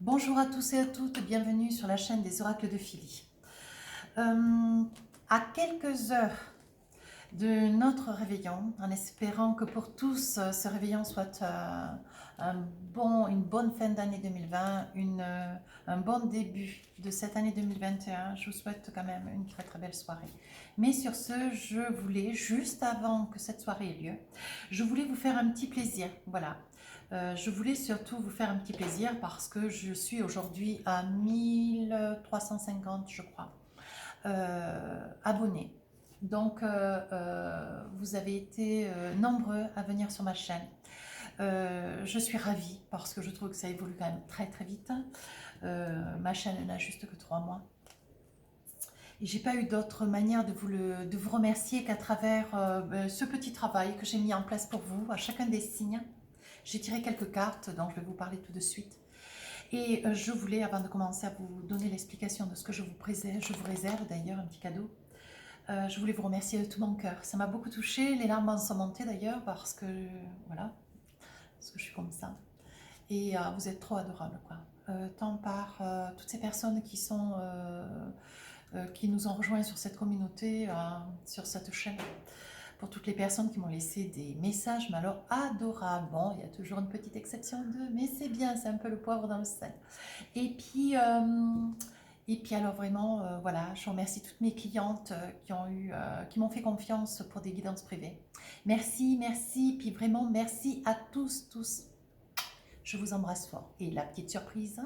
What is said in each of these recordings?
Bonjour à tous et à toutes, bienvenue sur la chaîne des oracles de Philly. À quelques heures de notre réveillon, en espérant que pour tous ce réveillon soit une bonne fin d'année 2020, un bon début de cette année 2021, je vous souhaite quand même une très très belle soirée. Mais sur ce, je voulais, juste avant que cette soirée ait lieu, je voulais vous faire un petit plaisir, voilà. Je voulais surtout vous faire un petit plaisir parce que je suis aujourd'hui à 1350, je crois, abonnés. Donc, vous avez été nombreux à venir sur ma chaîne. Je suis ravie parce que je trouve que ça évolue quand même très très vite. Ma chaîne n'a juste que 3 mois. Et j'ai pas eu d'autre manière de vous remercier qu'à travers ce petit travail que j'ai mis en place pour vous, à chacun des signes. J'ai tiré quelques cartes dont je vais vous parler tout de suite. Et je voulais, avant de commencer à vous donner l'explication de ce que je vous réserve d'ailleurs un petit cadeau, je voulais vous remercier de tout mon cœur. Ça m'a beaucoup touchée, les larmes en sont montées d'ailleurs parce que, voilà, parce que je suis comme ça. Et vous êtes trop adorables, quoi. Tant par toutes ces personnes qui nous ont rejoints sur cette communauté, sur cette chaîne, pour toutes les personnes qui m'ont laissé des messages, mais alors adorables. Bon, il y a toujours une petite exception de, mais c'est bien, c'est un peu le poivre dans le sel. Et puis, alors vraiment, voilà, je remercie toutes mes clientes qui m'ont fait confiance pour des guidances privées. Merci, merci, puis vraiment merci à tous, tous. Je vous embrasse fort. Et la petite surprise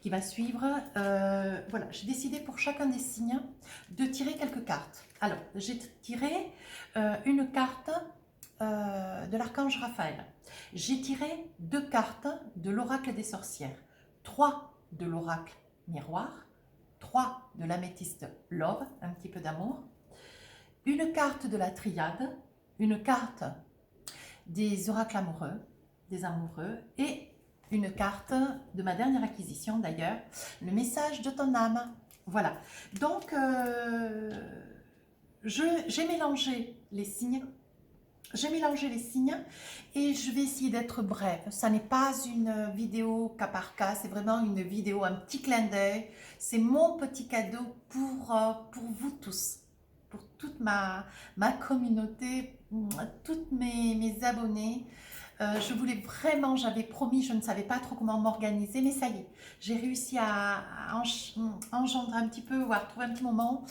qui va suivre, voilà, j'ai décidé pour chacun des signes de tirer quelques cartes. Alors, j'ai tiré une carte de l'archange Raphaël. J'ai tiré 2 cartes de l'oracle des sorcières, 3 de l'oracle miroir, 3 de l'améthyste love, un petit peu d'amour, une carte de la triade, une carte des oracles amoureux, des amoureux, et une carte de ma dernière acquisition d'ailleurs, le message de ton âme. Voilà, donc j'ai mélangé les signes. J'ai mélangé les signes et je vais essayer d'être brève. Ça n'est pas une vidéo cas par cas, c'est vraiment une vidéo, un petit clin d'œil. C'est mon petit cadeau pour vous tous, pour toute ma communauté, toutes mes abonnés. Je voulais vraiment, j'avais promis, je ne savais pas trop comment m'organiser, mais ça y est, j'ai réussi à engendrer un petit peu ou à retrouver un petit moment.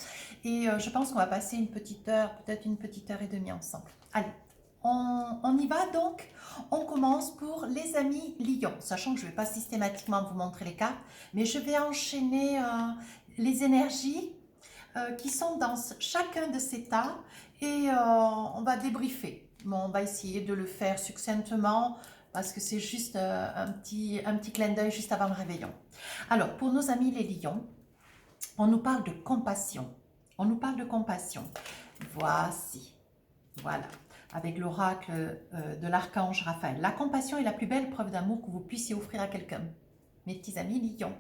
Et je pense qu'on va passer une petite heure, peut-être une petite heure et demie ensemble. Allez, on y va donc. On commence pour les amis lions, sachant que je ne vais pas systématiquement vous montrer les cartes, mais je vais enchaîner les énergies qui sont dans chacun de ces tas et on va débriefer. Bon, on va essayer de le faire succinctement parce que c'est juste un petit clin d'œil juste avant le réveillon. Alors, pour nos amis les lions, on nous parle de compassion. On nous parle de compassion. Voici, voilà, avec l'oracle de l'archange Raphaël. La compassion est la plus belle preuve d'amour que vous puissiez offrir à quelqu'un. Mes petits amis lions.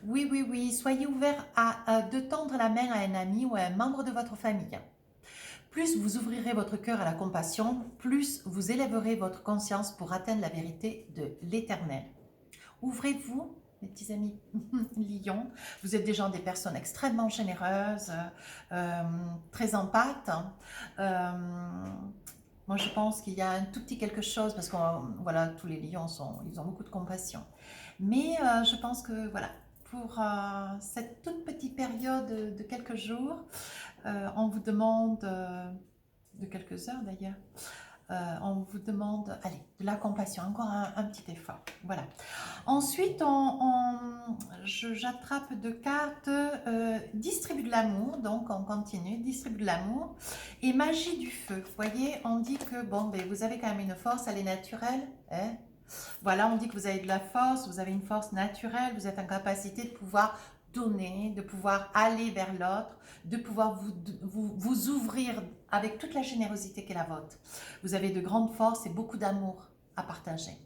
Oui, oui, oui, soyez ouverts de tendre la main à un ami ou à un membre de votre famille. Plus vous ouvrirez votre cœur à la compassion, plus vous élèverez votre conscience pour atteindre la vérité de l'éternel. Ouvrez-vous, mes petits amis lions. Vous êtes des personnes extrêmement généreuses, très empathes. Moi, je pense qu'il y a un tout petit quelque chose, parce que voilà, tous les lions, ils ont beaucoup de compassion. Mais je pense que, voilà, pour cette toute petite période de quelques jours, on vous demande, de quelques heures d'ailleurs, on vous demande, allez, de la compassion, encore un petit effort. Voilà. Ensuite, j'attrape 2 cartes, distribue de l'amour, donc on continue, distribue de l'amour, et magie du feu. Vous voyez, on dit que, bon, ben, vous avez quand même une force, elle est naturelle, hein. Voilà, on dit que vous avez de la force, vous avez une force naturelle, vous êtes en capacité de pouvoir donner, de pouvoir aller vers l'autre, de pouvoir vous ouvrir avec toute la générosité qu'est la vôtre. Vous avez de grandes forces et beaucoup d'amour à partager.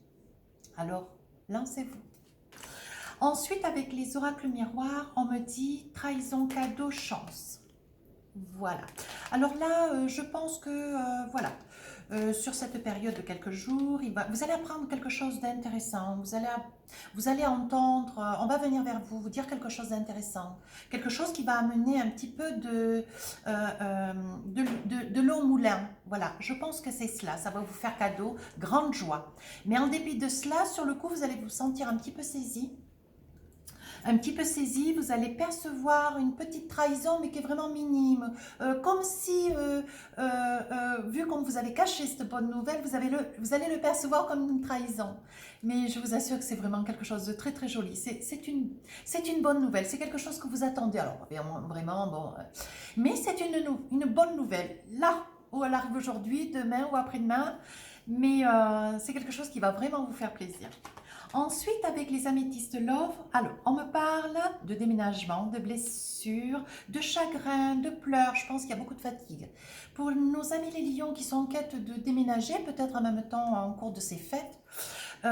Alors, lancez-vous. Ensuite, avec les oracles miroirs, on me dit trahison, cadeau, chance. Voilà. Alors là, je pense que, voilà, sur cette période de quelques jours. Vous allez apprendre quelque chose d'intéressant, vous allez entendre, on va venir vers vous, vous dire quelque chose d'intéressant, quelque chose qui va amener un petit peu de l'eau au moulin. Voilà, je pense que c'est cela, ça va vous faire cadeau, grande joie. Mais en dépit de cela, sur le coup, vous allez vous sentir un petit peu saisi. Un petit peu saisi, vous allez percevoir une petite trahison, mais qui est vraiment minime. Comme si, vu comme vous avez caché cette bonne nouvelle, vous allez le percevoir comme une trahison. Mais je vous assure que c'est vraiment quelque chose de très très joli. C'est une bonne nouvelle, c'est quelque chose que vous attendez. Alors vraiment, bon, mais c'est une bonne nouvelle. Là où elle arrive aujourd'hui, demain ou après-demain, mais c'est quelque chose qui va vraiment vous faire plaisir. Ensuite, avec les améthystes love, alors, on me parle de déménagement, de blessures, de chagrin, de pleurs. Je pense qu'il y a beaucoup de fatigue. Pour nos amis les lions qui sont en quête de déménager, peut-être en même temps en cours de ces fêtes, on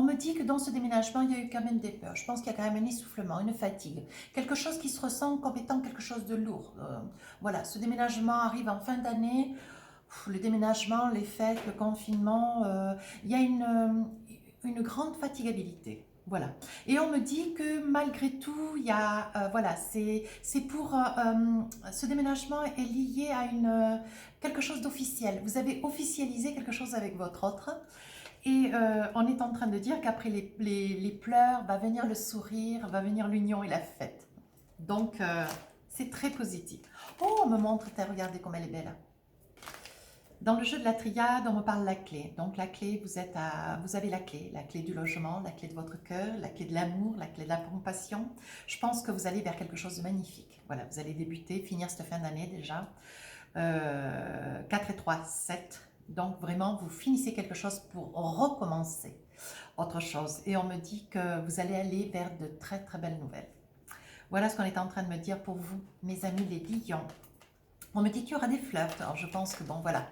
me dit que dans ce déménagement, il y a eu quand même des peurs. Je pense qu'il y a quand même un essoufflement, une fatigue. Quelque chose qui se ressent comme étant quelque chose de lourd. Voilà, ce déménagement arrive en fin d'année. Le déménagement, les fêtes, le confinement, il y a une grande fatigabilité. Voilà. Et on me dit que malgré tout, il y a, voilà, c'est pour, ce déménagement est lié à quelque chose d'officiel. Vous avez officialisé quelque chose avec votre autre. Et on est en train de dire qu'après les pleurs, va venir le sourire, va venir l'union et la fête. Donc, c'est très positif. Oh, on me montre, regardez comme elle est belle. Dans le jeu de la triade, on me parle de la clé. Donc la clé, vous avez la clé du logement, la clé de votre cœur, la clé de l'amour, la clé de la compassion. Je pense que vous allez vers quelque chose de magnifique. Voilà, vous allez débuter, finir cette fin d'année déjà. 4 et 3, 7. Donc vraiment, vous finissez quelque chose pour recommencer autre chose. Et on me dit que vous allez aller vers de très très belles nouvelles. Voilà ce qu'on est en train de me dire pour vous, mes amis les lions. On me dit qu'il y aura des flirts. Alors je pense que bon voilà,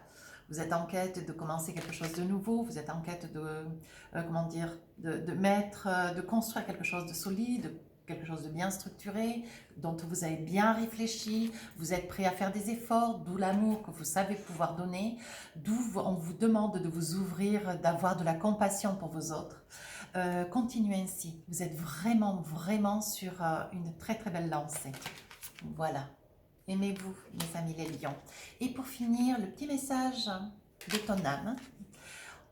vous êtes en quête de commencer quelque chose de nouveau, vous êtes en quête de, comment dire, de construire quelque chose de solide, quelque chose de bien structuré, dont vous avez bien réfléchi, vous êtes prêt à faire des efforts, d'où l'amour que vous savez pouvoir donner, d'où on vous demande de vous ouvrir, d'avoir de la compassion pour vos autres. Continuez ainsi, vous êtes vraiment, vraiment sur une très très belle lancée. Voilà. Aimez-vous, mes amis les lions. Et pour finir, le petit message de ton âme.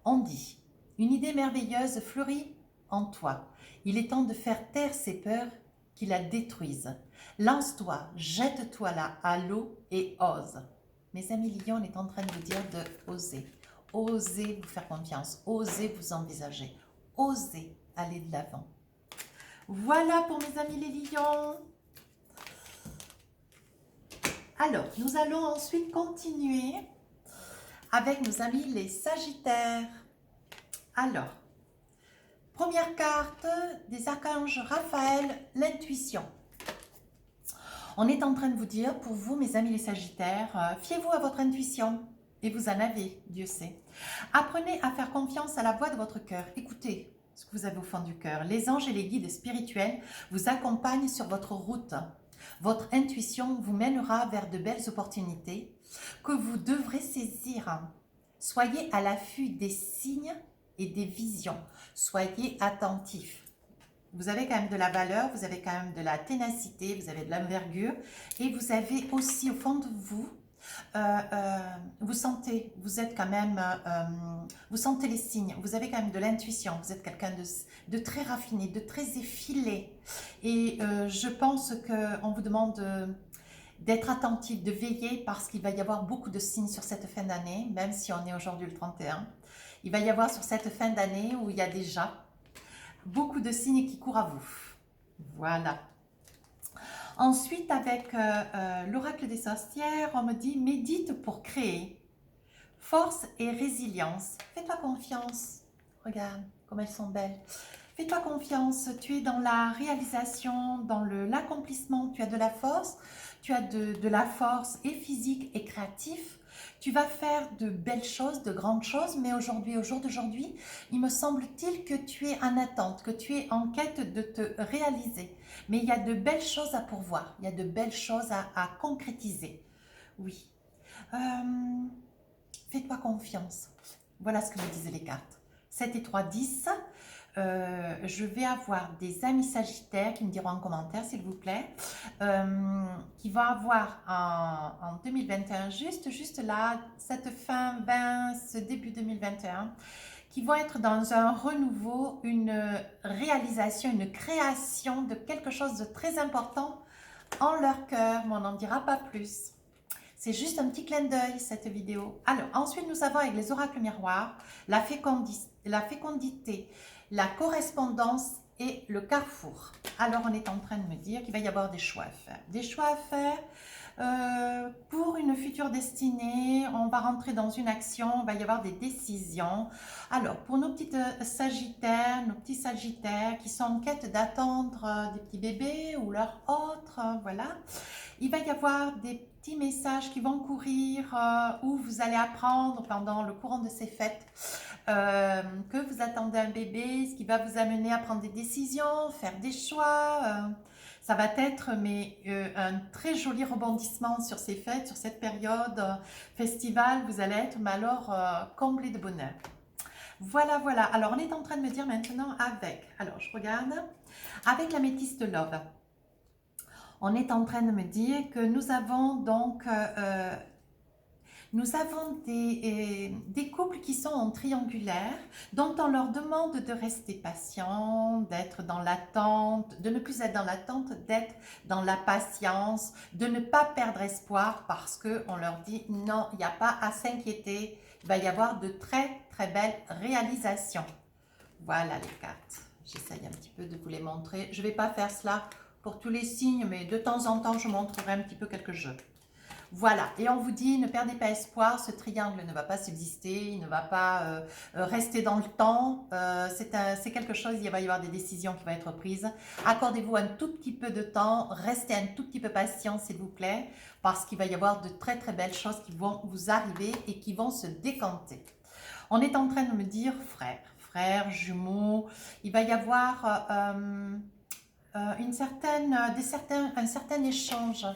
On dit, une idée merveilleuse fleurit en toi. Il est temps de faire taire ces peurs qui la détruisent. Lance-toi, jette-toi là à l'eau et ose. Mes amis lions, on est en train de vous dire de oser. Osez vous faire confiance, osez vous envisager, osez aller de l'avant. Voilà pour mes amis les lions. Alors, nous allons ensuite continuer avec nos amis les sagittaires. Alors, première carte des archanges Raphaël, l'intuition. On est en train de vous dire, pour vous mes amis les sagittaires, fiez-vous à votre intuition. Et vous en avez, Dieu sait. Apprenez à faire confiance à la voix de votre cœur. Écoutez ce que vous avez au fond du cœur. Les anges et les guides spirituels vous accompagnent sur votre route. Votre intuition vous mènera vers de belles opportunités que vous devrez saisir. Soyez à l'affût des signes et des visions. Soyez attentifs. Vous avez quand même de la valeur, vous avez quand même de la ténacité, vous avez de l'envergure et vous avez aussi au fond de vous, vous sentez, vous êtes quand même, vous sentez les signes, vous avez quand même de l'intuition, vous êtes quelqu'un de très raffiné, de très effilé. Et je pense qu'on vous demande d'être attentif, de veiller parce qu'il va y avoir beaucoup de signes sur cette fin d'année, même si on est aujourd'hui le 31. Il va y avoir sur cette fin d'année où il y a déjà beaucoup de signes qui courent à vous. Voilà. Ensuite, avec l'oracle des sorcières, on me dit « médite pour créer. Force et résilience. Fais-toi confiance. » Regarde comme elles sont belles. Fais-toi confiance. Tu es dans la réalisation, dans l'accomplissement. Tu as de la force. Tu as de la force et physique et créative. Tu vas faire de belles choses, de grandes choses, mais aujourd'hui, au jour d'aujourd'hui, il me semble-t-il que tu es en attente, que tu es en quête de te réaliser. Mais il y a de belles choses à pourvoir, il y a de belles choses à concrétiser. Oui. Fais-toi confiance. Voilà ce que me disent les cartes. 7 et 3, 10. Je vais avoir des amis sagittaires qui me diront en commentaire, s'il vous plaît, qui vont avoir en 2021, juste là, cette fin 20, ce début 2021, qui vont être dans un renouveau, une réalisation, une création de quelque chose de très important en leur cœur, mais on n'en dira pas plus. C'est juste un petit clin d'œil, cette vidéo. Alors, ensuite, nous avons avec les oracles miroirs la fécondité, la correspondance et le carrefour. Alors, on est en train de me dire qu'il va y avoir des choix à faire. Des choix à faire pour une future destinée. On va rentrer dans une action, il va y avoir des décisions. Alors, pour nos petites sagittaires, nos petits sagittaires qui sont en quête d'attendre des petits bébés ou leurs autres, voilà. Il va y avoir des petits messages qui vont courir où vous allez apprendre pendant le courant de ces fêtes que vous attendez un bébé, ce qui va vous amener à prendre des décisions, faire des choix. Ça va être un très joli rebondissement sur ces fêtes, sur cette période festival. Vous allez être alors comblé de bonheur. Voilà, voilà. Alors, on est en train de me dire maintenant avec, alors je regarde, avec l'améthyste love. On est en train de me dire que nous avons donc des couples qui sont en triangulaire, dont on leur demande de rester patient, d'être dans l'attente, de ne plus être dans l'attente, d'être dans la patience, de ne pas perdre espoir parce qu'on leur dit non, il n'y a pas à s'inquiéter, il va y avoir de très très belles réalisations. Voilà les cartes, j'essaye un petit peu de vous les montrer. Je ne vais pas faire cela pour tous les signes, mais de temps en temps, je montrerai un petit peu quelques jeux. Voilà, et on vous dit, ne perdez pas espoir, ce triangle ne va pas subsister, il ne va pas rester dans le temps. C'est quelque chose, il va y avoir des décisions qui vont être prises. Accordez-vous un tout petit peu de temps, restez un tout petit peu patient, s'il vous plaît, parce qu'il va y avoir de très très belles choses qui vont vous arriver et qui vont se décanter. On est en train de me dire, frère, jumeaux, il va y avoir un certain échange,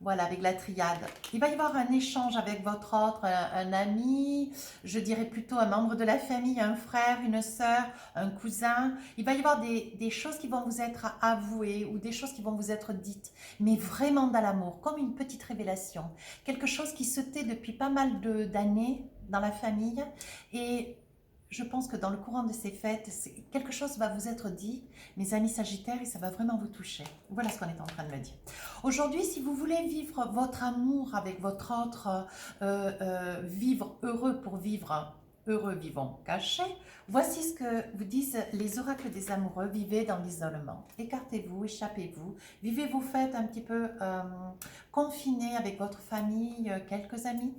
voilà, avec la triade. Il va y avoir un échange avec votre autre, un ami, je dirais plutôt un membre de la famille, un frère, une sœur, un cousin. Il va y avoir des choses qui vont vous être avouées ou des choses qui vont vous être dites, mais vraiment dans l'amour, comme une petite révélation. Quelque chose qui se tait depuis pas mal d'années dans la famille et je pense que dans le courant de ces fêtes, quelque chose va vous être dit, mes amis sagittaires, et ça va vraiment vous toucher. Voilà ce qu'on est en train de me dire. Aujourd'hui, si vous voulez vivre votre amour avec votre autre, vivre heureux pour vivre heureux, vivons cachés, voici ce que vous disent les oracles des amoureux. Vivez dans l'isolement. Écartez-vous, échappez-vous. Vivez vos fêtes un petit peu confinés avec votre famille, quelques amis.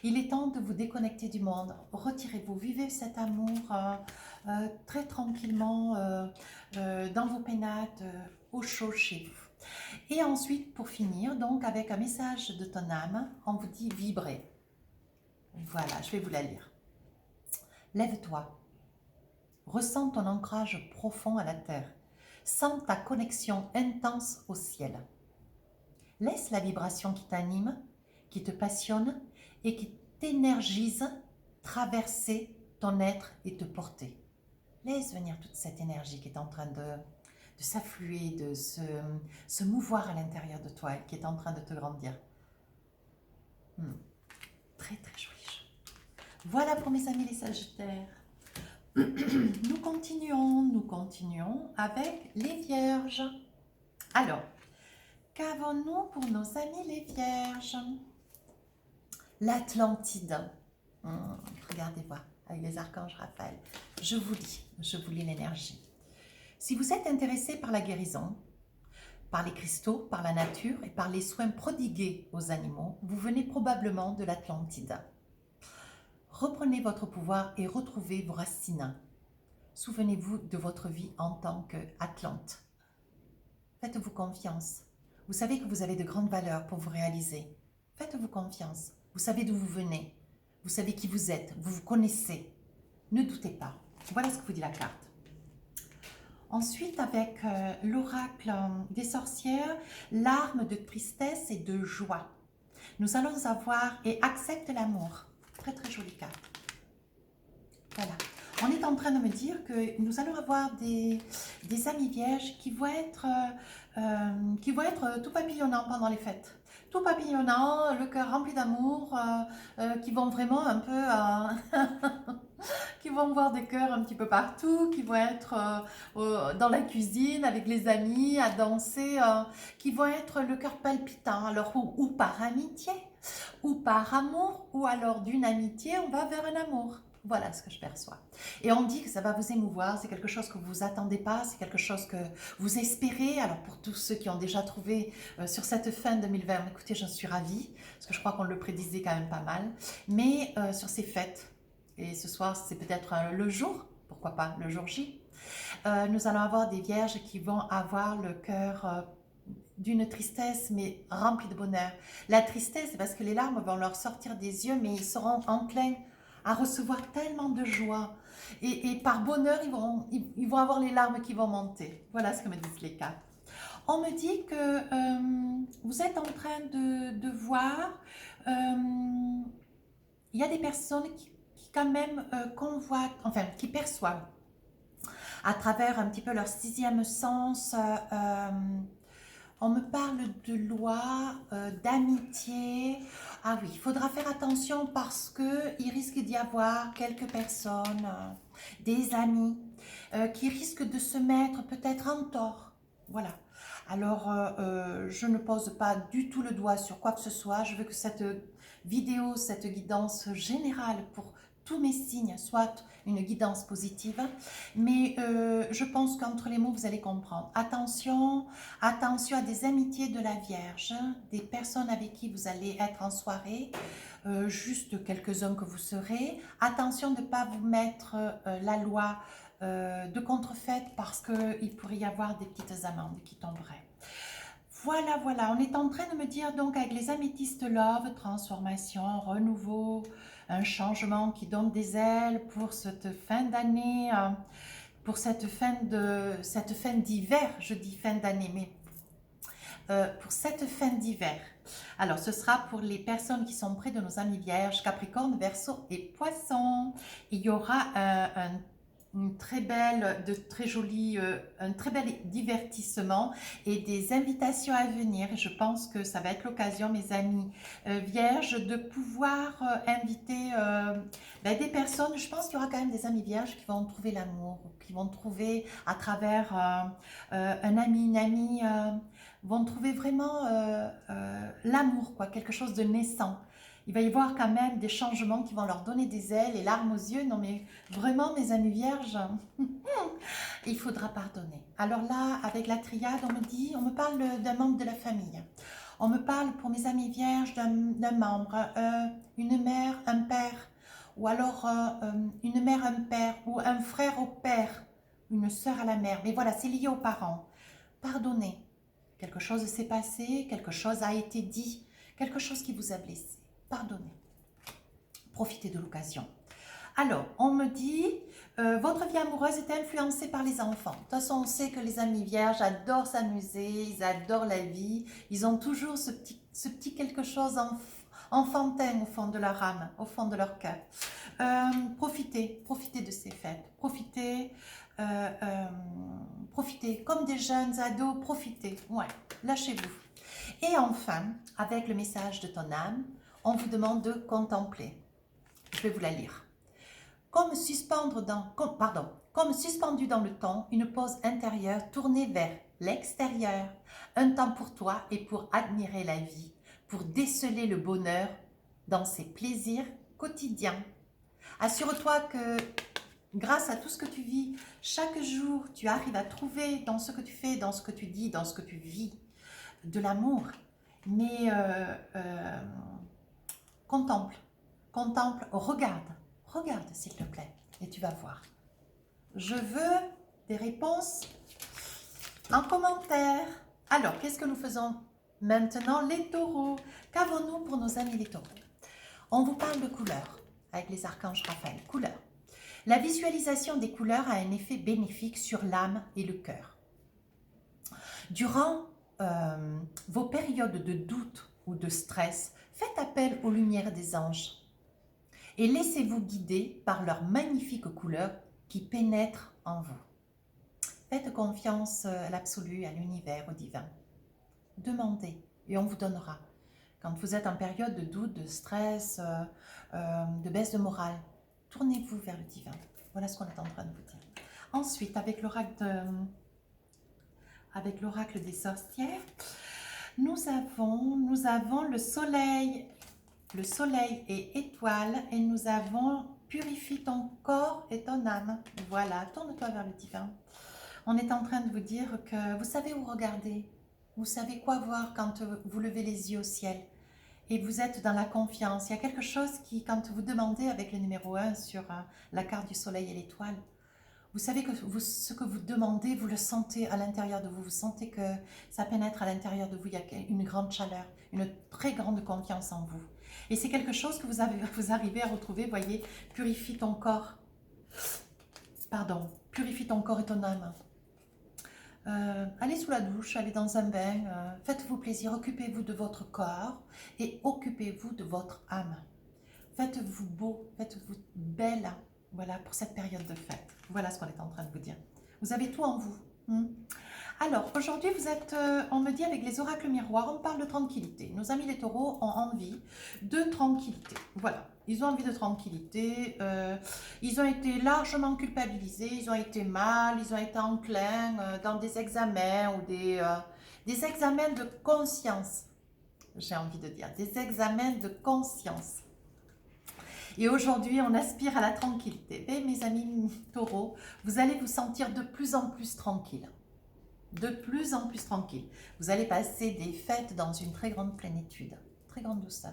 Il est temps de vous déconnecter du monde. Retirez-vous, vivez cet amour très tranquillement dans vos pénates, au chaud chez vous. Et ensuite, pour finir, donc avec un message de ton âme, on vous dit vibrer. Voilà, je vais vous la lire. Lève-toi, ressens ton ancrage profond à la terre, sens ta connexion intense au ciel. Laisse la vibration qui t'anime, qui te passionne et qui t'énergise traverser ton être et te porter. Laisse venir toute cette énergie qui est en train de s'affluer, de se mouvoir à l'intérieur de toi et qui est en train de te grandir. Très très joli jeu. Voilà pour mes amis les sagittaires. Nous continuons avec les vierges. Alors, qu'avons-nous pour nos amis les vierges? L'Atlantide. Regardez voir, avec les archanges Raphaël. Je vous lis l'énergie. Si vous êtes intéressé par la guérison, par les cristaux, par la nature et par les soins prodigués aux animaux, vous venez probablement de l'Atlantide. Reprenez votre pouvoir et retrouvez vos racines. Souvenez-vous de votre vie en tant qu'Atlante. Faites-vous confiance. Vous savez que vous avez de grandes valeurs pour vous réaliser. Faites-vous confiance. Vous savez d'où vous venez. Vous savez qui vous êtes. Vous vous connaissez. Ne doutez pas. Voilà ce que vous dit la carte. Ensuite, avec l'oracle des sorcières, l'arme de tristesse et de joie. Nous allons avoir et accepte l'amour. Très très jolie carte. Voilà. On est en train de me dire que nous allons avoir des amis vierges qui vont être tout papillonnants pendant les fêtes. Tout papillonnant, le cœur rempli d'amour, qui vont vraiment un peu, qui vont voir des cœurs un petit peu partout, qui vont être dans la cuisine avec les amis, à danser, qui vont être le cœur palpitant, alors ou par amitié, ou par amour, ou alors d'une amitié, on va vers un amour. Voilà ce que je perçois. Et on dit que ça va vous émouvoir, c'est quelque chose que vous vous attendez pas, c'est quelque chose que vous espérez. Alors pour tous ceux qui ont déjà trouvé sur cette fin 2020, écoutez, j'en suis ravie, parce que je crois qu'on le prédisait quand même pas mal. Mais sur ces fêtes, et ce soir c'est peut-être le jour, pourquoi pas le jour J, nous allons avoir des vierges qui vont avoir le cœur d'une tristesse, mais rempli de bonheur. La tristesse, c'est parce que les larmes vont leur sortir des yeux, mais ils seront enclins à recevoir tellement de joie. Et par bonheur, ils vont avoir les larmes qui vont monter. Voilà ce que me disent les cartes. On me dit que vous êtes en train de voir, il y a des personnes qui quand même convoitent, enfin qui perçoivent à travers un petit peu leur sixième sens. On me parle de loi, d'amitié. Ah oui, il faudra faire attention parce qu'il risque d'y avoir quelques personnes, des amis, qui risquent de se mettre peut-être en tort. Voilà. Alors, je ne pose pas du tout le doigt sur quoi que ce soit. Je veux que cette vidéo, cette guidance générale pour tous mes signes soit une guidance positive. Mais je pense qu'entre les mots, vous allez comprendre. Attention, attention à des amitiés de la Vierge, des personnes avec qui vous allez être en soirée, juste quelques-uns que vous serez. Attention de ne pas vous mettre la loi de contrefaite parce qu'il pourrait y avoir des petites amendes qui tomberaient. Voilà, voilà, on est en train de me dire donc avec les améthystes love, transformation, renouveau, un changement qui donne des ailes pour cette fin d'année, pour cette fin d'hiver, je dis fin d'année, mais pour cette fin d'hiver. Alors, ce sera pour les personnes qui sont près de nos amis vierges, Capricorne, Verseau et Poisson. Il y aura une très belle, un très bel divertissement et des invitations à venir. Et je pense que ça va être l'occasion, mes amis vierges, de pouvoir inviter des personnes. Je pense qu'il y aura quand même des amis vierges qui vont trouver l'amour, qui vont trouver à travers un ami, une amie, vont trouver vraiment l'amour, quoi, quelque chose de naissant. Il va y avoir quand même des changements qui vont leur donner des ailes et larmes aux yeux. Non mais vraiment, mes amis vierges, il faudra pardonner. Alors là, avec la triade, on me parle d'un membre de la famille. On me parle pour mes amis vierges d'un membre, une mère, un père, ou alors une mère, un père, ou un frère au père, une sœur à la mère. Mais voilà, c'est lié aux parents. Pardonnez. Quelque chose s'est passé, quelque chose a été dit, quelque chose qui vous a blessé. Pardonnez. Profitez de l'occasion. Alors, on me dit, votre vie amoureuse est influencée par les enfants. De toute façon, on sait que les amis vierges adorent s'amuser, ils adorent la vie. Ils ont toujours ce petit quelque chose enfantin au fond de leur âme, au fond de leur cœur. Profitez de ces fêtes. Profitez, comme des jeunes ados, profitez. Ouais, lâchez-vous. Et enfin, avec le message de ton âme, on vous demande de contempler. Je vais vous la lire. Comme suspendu dans le temps, une pause intérieure tournée vers l'extérieur, un temps pour toi et pour admirer la vie, pour déceler le bonheur dans ses plaisirs quotidiens. Assure-toi que grâce à tout ce que tu vis, chaque jour, tu arrives à trouver dans ce que tu fais, dans ce que tu dis, dans ce que tu vis, de l'amour. Mais contemple, regarde s'il te plaît, et tu vas voir. Je veux des réponses en commentaire. Alors, qu'est-ce que nous faisons maintenant, les taureaux? Qu'avons-nous pour nos amis les taureaux? On vous parle de couleurs, avec les archanges Raphaël. Couleurs. La visualisation des couleurs a un effet bénéfique sur l'âme et le cœur. Durant vos périodes de doute ou de stress, Faites appel aux lumières des anges et laissez-vous guider par leurs magnifiques couleurs qui pénètrent en vous. Faites confiance à l'absolu, à l'univers, au divin. Demandez et on vous donnera. Quand vous êtes en période de doute, de stress, de baisse de morale, tournez-vous vers le divin. Voilà ce qu'on est en train de vous dire. Ensuite, avec l'oracle des sorcières, nous avons le soleil est étoile et nous avons purifie ton corps et ton âme. Voilà, tourne-toi vers le divin. On est en train de vous dire que vous savez où regarder, vous savez quoi voir quand vous levez les yeux au ciel et vous êtes dans la confiance. Il y a quelque chose qui, quand vous demandez avec le numéro 1 sur la carte du soleil et l'étoile, vous savez que ce que vous demandez, vous le sentez à l'intérieur de vous. Vous sentez que ça pénètre à l'intérieur de vous. Il y a une grande chaleur, une très grande confiance en vous. Et c'est quelque chose que vous arrivez à retrouver, voyez, purifie ton corps. Pardon, purifie ton corps et ton âme. Allez sous la douche, allez dans un bain, faites-vous plaisir, occupez-vous de votre corps et occupez-vous de votre âme. Faites-vous beau, faites-vous belle, voilà, pour cette période de fête. Voilà ce qu'on est en train de vous dire. Vous avez tout en vous. Alors, aujourd'hui, vous êtes, on me dit avec les oracles miroirs, on parle de tranquillité. Nos amis les taureaux ont envie de tranquillité. Voilà, ils ont envie de tranquillité. Ils ont été largement culpabilisés, ils ont été mal, ils ont été enclins dans des examens ou des examens de conscience. J'ai envie de dire, des examens de conscience. Et aujourd'hui, on aspire à la tranquillité. Et mes amis taureaux, vous allez vous sentir de plus en plus tranquille. De plus en plus tranquille. Vous allez passer des fêtes dans une très grande plénitude, très grande douceur.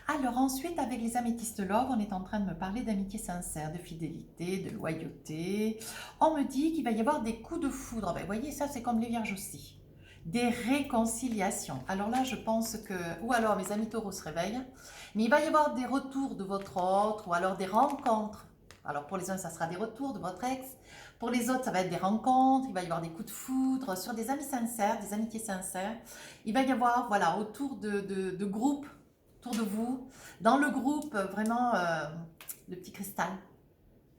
Alors ensuite, avec les améthystes love, on est en train de me parler d'amitié sincère, de fidélité, de loyauté. On me dit qu'il va y avoir des coups de foudre. Ben, vous voyez, ça c'est comme les vierges aussi. Des réconciliations. Alors là, je pense que... Ou alors, mes amis taureaux se réveillent. Mais il va y avoir des retours de votre autre ou alors des rencontres. Alors pour les uns, ça sera des retours de votre ex. Pour les autres, ça va être des rencontres. Il va y avoir des coups de foudre sur des amis sincères, des amitiés sincères. Il va y avoir, voilà, autour de groupes, autour de vous. Dans le groupe, vraiment, le petit cristal,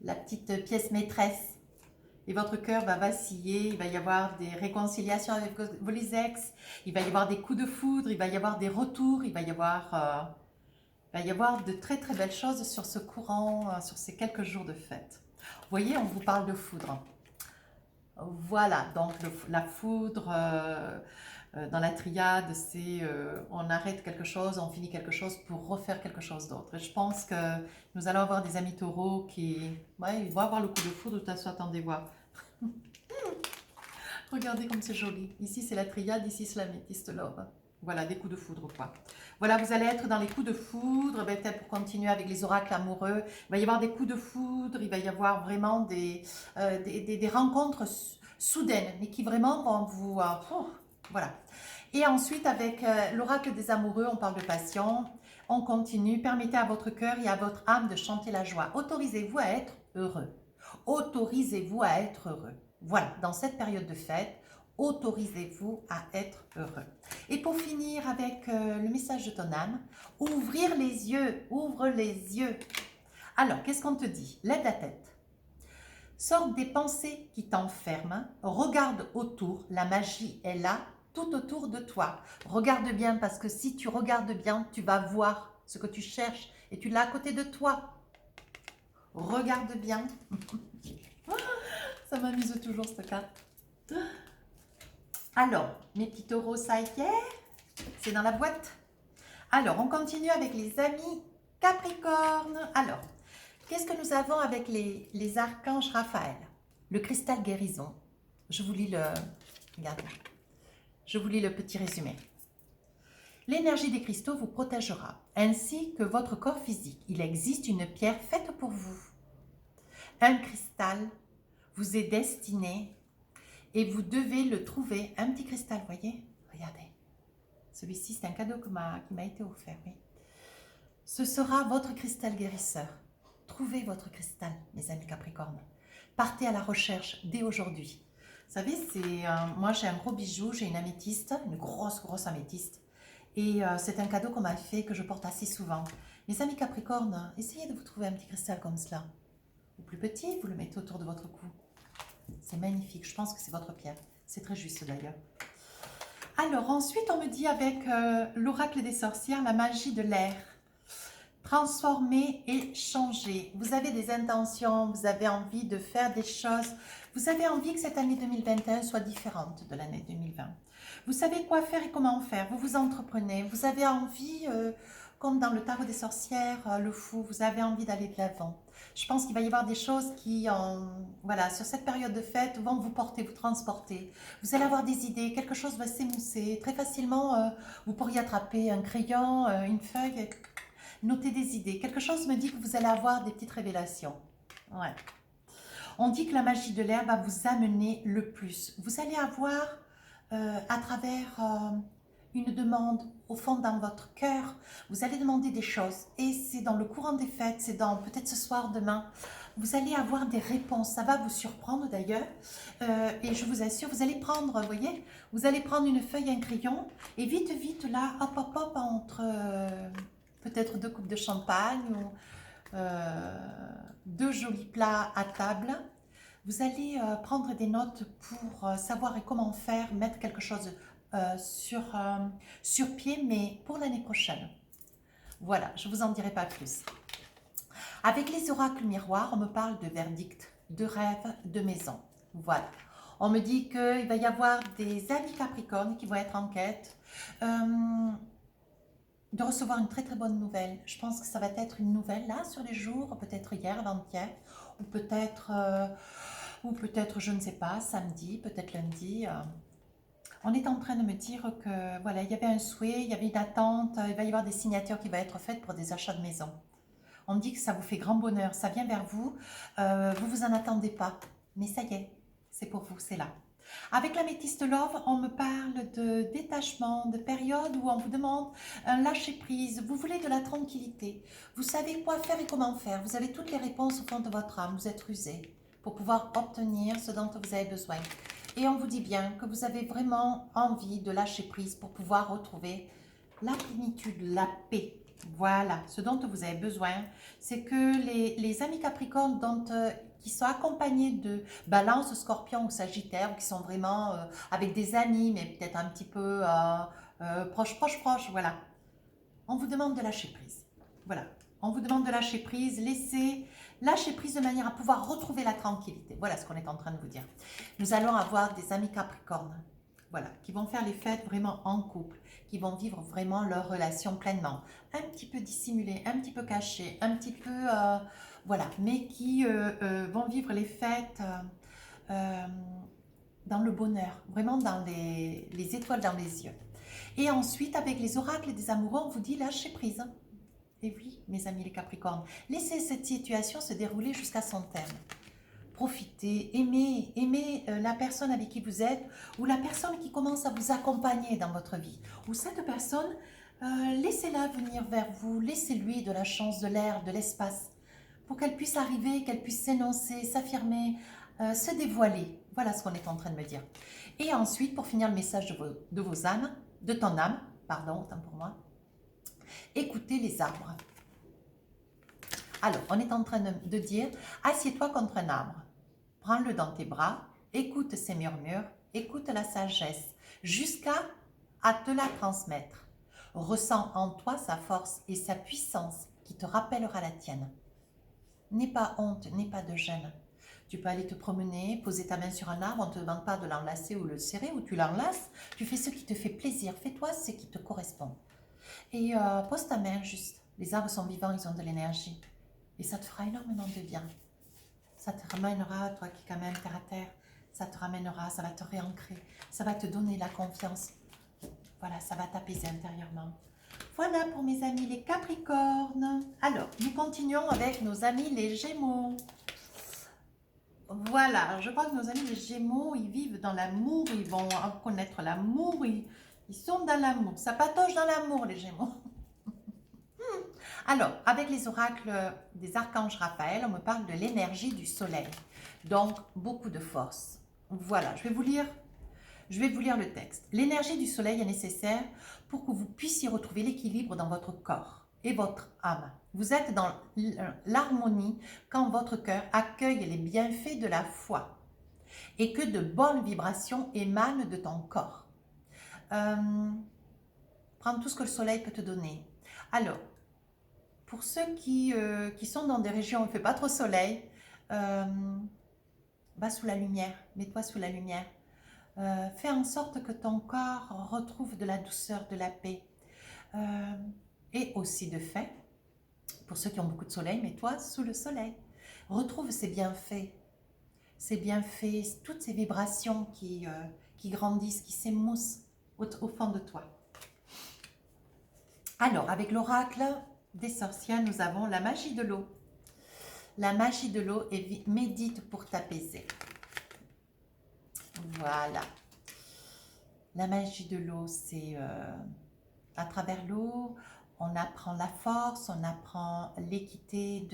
la petite pièce maîtresse. Et votre cœur va vaciller, il va y avoir des réconciliations avec vos ex, il va y avoir des coups de foudre, il va y avoir des retours, il va y avoir de très très belles choses sur ce courant, sur ces quelques jours de fête. Vous voyez, on vous parle de foudre. Voilà, donc la foudre dans la triade, c'est on arrête quelque chose, on finit quelque chose pour refaire quelque chose d'autre. Et je pense que nous allons avoir des amis taureaux qui ils vont avoir le coup de foudre, de toute façon, attendez voir. Regardez comme c'est joli. Ici, c'est la triade, ici, c'est l'améthyste love. Voilà, des coups de foudre, quoi. Voilà, vous allez être dans les coups de foudre. Peut-être pour continuer avec les oracles amoureux, il va y avoir des coups de foudre, il va y avoir vraiment des rencontres soudaines, mais qui vraiment vont vous... voilà. Et ensuite, avec l'oracle des amoureux, on parle de passion. On continue. Permettez à votre cœur et à votre âme de chanter la joie. Autorisez-vous à être heureux. Autorisez-vous à être heureux. Voilà, dans cette période de fête, autorisez-vous à être heureux. Et pour finir avec le message de ton âme, ouvrir les yeux, ouvre les yeux. Alors, qu'est-ce qu'on te dit? Lève la tête. Sors des pensées qui t'enferment, regarde autour, la magie est là, tout autour de toi. Regarde bien parce que si tu regardes bien, tu vas voir ce que tu cherches et tu l'as à côté de toi. Regarde bien. Ça m'amuse toujours cette carte. Alors, mes petits taureaux, ça y est, c'est dans la boîte. Alors, on continue avec les amis Capricorne. Alors, qu'est-ce que nous avons avec les archanges Raphaël? Le cristal guérison. Je vous lis le... Regardez. Je vous lis le petit résumé. L'énergie des cristaux vous protégera, ainsi que votre corps physique. Il existe une pierre faite pour vous. Un cristal vous est destiné et vous devez le trouver. Un petit cristal, voyez? Regardez. Celui-ci, c'est un cadeau qui m'a été offert. Oui. Ce sera votre cristal guérisseur. Trouvez votre cristal, mes amis Capricorne. Partez à la recherche dès aujourd'hui. Vous savez, moi j'ai un gros bijou, j'ai une améthyste, une grosse améthyste. Et c'est un cadeau qu'on m'a fait, que je porte assez souvent. Mes amis Capricorne, essayez de vous trouver un petit cristal comme cela. Ou plus petit, vous le mettez autour de votre cou. C'est magnifique, je pense que c'est votre pierre. C'est très juste d'ailleurs. Alors ensuite, on me dit avec l'oracle des sorcières, la magie de l'air. Transformer et changer. Vous avez des intentions, vous avez envie de faire des choses. Vous avez envie que cette année 2021 soit différente de l'année 2020. Vous savez quoi faire et comment faire. Vous vous entreprenez. Vous avez envie, comme dans le tarot des sorcières, le fou, vous avez envie d'aller de l'avant. Je pense qu'il va y avoir des choses qui, voilà, sur cette période de fête, vont vous porter, vous transporter. Vous allez avoir des idées, quelque chose va s'émousser. Très facilement, vous pourriez attraper un crayon, une feuille, noter des idées. Quelque chose me dit que vous allez avoir des petites révélations. Ouais. On dit que la magie de l'air va vous amener le plus. Vous allez avoir, à travers une demande au fond dans votre cœur, vous allez demander des choses. Et c'est dans le courant des fêtes, c'est dans peut-être ce soir, demain, vous allez avoir des réponses. Ça va vous surprendre d'ailleurs. Et je vous assure, vous allez prendre, vous voyez, vous allez prendre une feuille, un crayon, et vite, vite, là, hop, hop, hop, entre peut-être 2 coupes de champagne ou 2 jolis plats à table. Vous allez prendre des notes pour savoir et comment faire, mettre quelque chose sur pied, mais pour l'année prochaine. Voilà, je ne vous en dirai pas plus. Avec les oracles miroirs, on me parle de verdict, de rêve, de maison. Voilà. On me dit qu'il va y avoir des amis Capricornes qui vont être en quête de recevoir une très très bonne nouvelle. Je pense que ça va être une nouvelle là sur les jours, peut-être hier, avant-hier, ou peut-être, je ne sais pas, samedi, peut-être lundi. On est en train de me dire que voilà, il y avait un souhait, il y avait une attente, il va y avoir des signatures qui vont être faites pour des achats de maison. On me dit que ça vous fait grand bonheur, ça vient vers vous, vous vous en attendez pas, mais ça y est, c'est pour vous, c'est là. Avec l'améthyste love, on me parle de détachement, de période où on vous demande un lâcher prise, vous voulez de la tranquillité, vous savez quoi faire et comment faire, vous avez toutes les réponses au fond de votre âme, vous êtes rusé pour pouvoir obtenir ce dont vous avez besoin. Et on vous dit bien que vous avez vraiment envie de lâcher prise pour pouvoir retrouver la plénitude, la paix. Voilà, ce dont vous avez besoin, c'est que les amis Capricornes qui sont accompagnés de Balance, Scorpion ou Sagittaire, qui sont vraiment avec des amis, mais peut-être un petit peu proche, voilà. On vous demande de lâcher prise. Voilà, on vous demande de lâcher prise, lâcher prise de manière à pouvoir retrouver la tranquillité. Voilà ce qu'on est en train de vous dire. Nous allons avoir des amis Capricornes, voilà, qui vont faire les fêtes vraiment en couple, qui vont vivre vraiment leur relation pleinement, un petit peu dissimulée, un petit peu cachée, un petit peu, voilà, mais qui vont vivre les fêtes dans le bonheur, vraiment dans les étoiles dans les yeux. Et ensuite, avec les oracles des amoureux, on vous dit lâcher prise. Et oui, mes amis les Capricornes, laissez cette situation se dérouler jusqu'à son terme. Profitez, aimez la personne avec qui vous êtes ou la personne qui commence à vous accompagner dans votre vie. Ou cette personne, laissez-la venir vers vous, laissez-lui de la chance, de l'air, de l'espace pour qu'elle puisse arriver, qu'elle puisse s'énoncer, s'affirmer, se dévoiler. Voilà ce qu'on est en train de me dire. Et ensuite, pour finir le message de vos âmes, de ton âme, pardon, autant pour moi, écoutez les arbres. Alors, on est en train de dire, assieds-toi contre un arbre. Prends-le dans tes bras, écoute ses murmures, écoute la sagesse, jusqu'à te la transmettre. Ressens en toi sa force et sa puissance qui te rappellera la tienne. N'aie pas honte, n'aie pas de gêne. Tu peux aller te promener, poser ta main sur un arbre, on ne te demande pas de l'enlacer ou le serrer, ou tu l'enlaces, tu fais ce qui te fait plaisir, fais-toi ce qui te correspond. Et pose ta main juste, les arbres sont vivants, ils ont de l'énergie. Et ça te fera énormément de bien. Ça te ramènera, toi qui es quand même terre à terre, ça te ramènera, ça va te réancrer, ça va te donner la confiance. Voilà, ça va t'apaiser intérieurement. Voilà pour mes amis les Capricornes. Alors, nous continuons avec nos amis les Gémeaux. Voilà, je crois que nos amis les Gémeaux, ils vivent dans l'amour, ils vont connaître l'amour, ils sont dans l'amour. Ça patauge dans l'amour, les Gémeaux. Alors, avec les oracles des archanges Raphaël, on me parle de l'énergie du soleil. Donc, beaucoup de force. Voilà, je vais vous lire Je vais vous lire le texte. L'énergie du soleil est nécessaire pour que vous puissiez retrouver l'équilibre dans votre corps et votre âme. Vous êtes dans l'harmonie quand votre cœur accueille les bienfaits de la foi et que de bonnes vibrations émanent de ton corps. Prends tout ce que le soleil peut te donner. Alors, pour ceux qui sont dans des régions où il ne fait pas trop soleil, va sous la lumière, mets-toi sous la lumière. Fais en sorte que ton corps retrouve de la douceur, de la paix. Et aussi de fait, pour ceux qui ont beaucoup de soleil, mets-toi sous le soleil. Retrouve ces bienfaits, toutes ces vibrations qui grandissent, qui s'émoussent au fond de toi. Alors, avec l'oracle des sorcières, nous avons la magie de l'eau. La magie de l'eau et médite pour t'apaiser. Voilà. La magie de l'eau, c'est à travers l'eau, on apprend la force, on apprend l'équité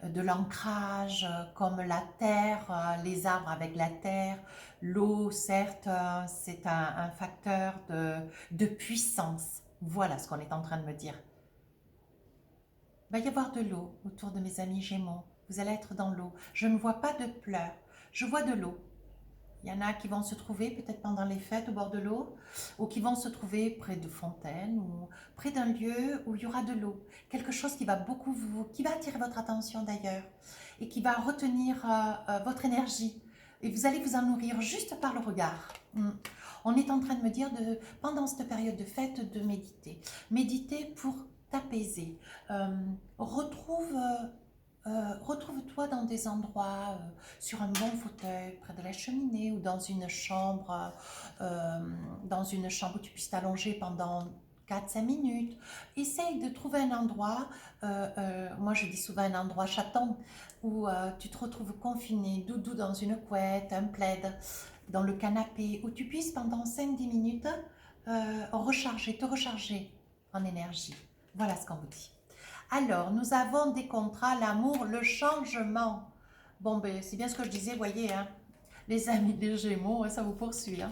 de l'ancrage, comme la terre, les arbres avec la terre. L'eau, certes, c'est un facteur de puissance. Voilà ce qu'on est en train de me dire. Il va y avoir de l'eau autour de mes amis Gémeaux. Vous allez être dans l'eau. Je ne vois pas de pleurs, je vois de l'eau. Il y en a qui vont se trouver peut-être pendant les fêtes au bord de l'eau, ou qui vont se trouver près de fontaines, ou près d'un lieu où il y aura de l'eau. Quelque chose qui va qui va attirer votre attention d'ailleurs, et qui va retenir votre énergie. Et vous allez vous en nourrir juste par le regard. On est en train de me dire, pendant cette période de fête, de méditer. Méditer pour t'apaiser. Retrouve-toi dans des endroits, sur un bon fauteuil, près de la cheminée ou dans une chambre où tu puisses t'allonger pendant 4-5 minutes. Essaye de trouver un endroit, moi je dis souvent un endroit chaton, où tu te retrouves confiné, doudou dans une couette, un plaid, dans le canapé, où tu puisses pendant 5-10 minutes te recharger en énergie. Voilà ce qu'on vous dit. Alors, nous avons des contrats, l'amour, le changement. Bon, ben, c'est bien ce que je disais, voyez, hein, les amis des Gémeaux, ça vous poursuit. Hein.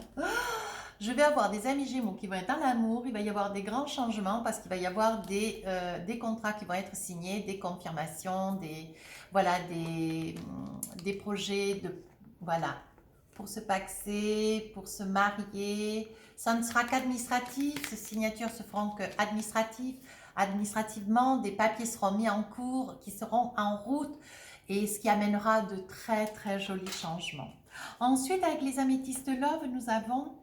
Je vais avoir des amis Gémeaux qui vont être dans l'amour, il va y avoir des grands changements parce qu'il va y avoir des contrats qui vont être signés, des confirmations, des projets, voilà, pour se paxer, pour se marier. Ça ne sera qu'administratif, ces signatures se feront administrativement, des papiers seront mis en cours, qui seront en route, et ce qui amènera de très très jolis changements. Ensuite, avec les améthystes love, nous avons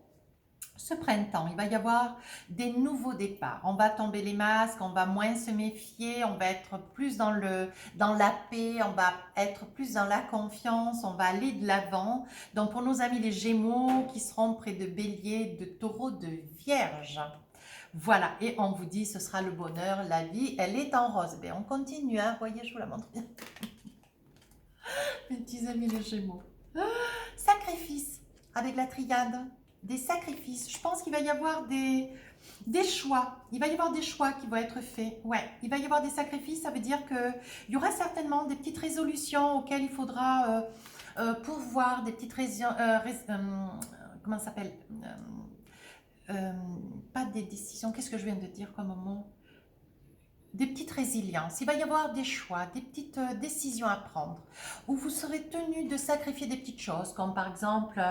ce printemps. Il va y avoir des nouveaux départs. On va tomber les masques, on va moins se méfier, on va être plus dans la paix, on va être plus dans la confiance, on va aller de l'avant. Donc pour nos amis les Gémeaux qui seront près de Bélier, de Taureau, de Vierge. Voilà, et on vous dit, ce sera le bonheur, la vie, elle est en rose. Ben, on continue, hein, voyez, je vous la montre bien. Mes petits amis les Gémeaux. Sacrifice, avec la triade, des sacrifices. Je pense qu'il va y avoir des choix. Il va y avoir des choix qui vont être faits. Ouais, il va y avoir des sacrifices, ça veut dire qu'il y aura certainement des petites résolutions auxquelles il faudra pourvoir, des petites comment ça s'appelle pas des décisions, qu'est-ce que je viens de dire comme mot? Des petites résiliences, il va y avoir des choix, des petites décisions à prendre, où vous serez tenu de sacrifier des petites choses, comme par exemple,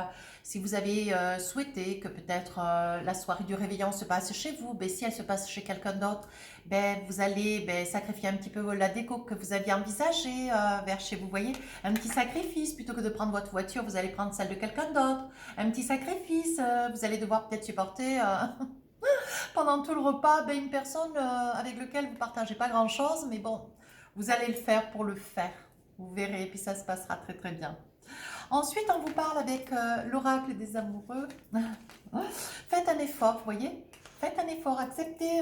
si vous avez souhaité que peut-être la soirée du réveillon se passe chez vous, ben, si elle se passe chez quelqu'un d'autre, ben, vous allez sacrifier un petit peu la déco que vous aviez envisagée vers chez vous, voyez, un petit sacrifice, plutôt que de prendre votre voiture, vous allez prendre celle de quelqu'un d'autre, un petit sacrifice, vous allez devoir peut-être supporter... pendant tout le repas, une personne avec laquelle vous ne partagez pas grand-chose, mais bon, vous allez le faire pour le faire. Vous verrez, et puis ça se passera très très bien. Ensuite, on vous parle avec l'oracle des amoureux. Faites un effort, vous voyez. Faites un effort, acceptez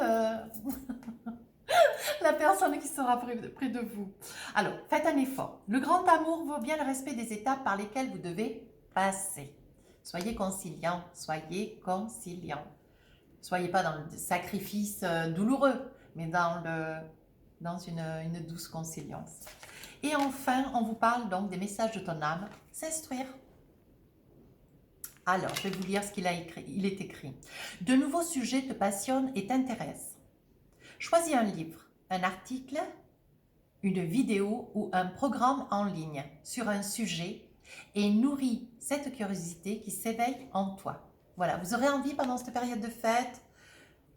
la personne qui sera près de vous. Alors, faites un effort. Le grand amour vaut bien le respect des étapes par lesquelles vous devez passer. Soyez conciliant, soyez conciliant. Soyez pas dans le sacrifice douloureux, mais dans une douce conciliance. Et enfin, on vous parle donc des messages de ton âme. S'instruire. Alors, je vais vous lire ce qu'il a écrit. Il est écrit. De nouveaux sujets te passionnent et t'intéressent. Choisis un livre, un article, une vidéo ou un programme en ligne sur un sujet et nourris cette curiosité qui s'éveille en toi. Voilà, vous aurez envie pendant cette période de fête,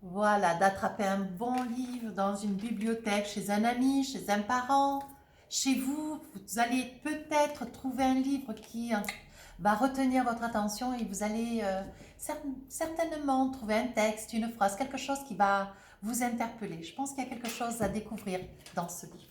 voilà, d'attraper un bon livre dans une bibliothèque, chez un ami, chez un parent, chez vous. Vous allez peut-être trouver un livre qui va retenir votre attention et vous allez certainement trouver un texte, une phrase, quelque chose qui va vous interpeller. Je pense qu'il y a quelque chose à découvrir dans ce livre.